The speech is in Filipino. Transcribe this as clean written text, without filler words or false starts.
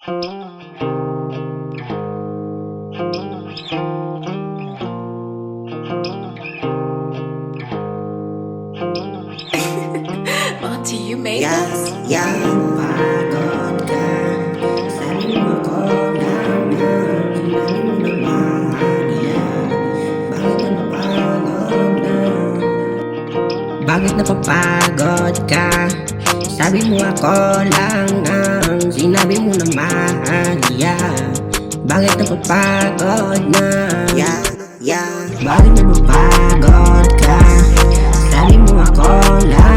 Monty, you made Yeah, this? yeah, pagod ka. Sabi mo ako lang na hindi mo na mahal yan. Bakit na napagod na? Bakit napapagod ka? Sabi mo ako lang ang sinabi mo na mahal yan. Bakit napapagod na? Bakit napapagod ka? Sabi mo ako lang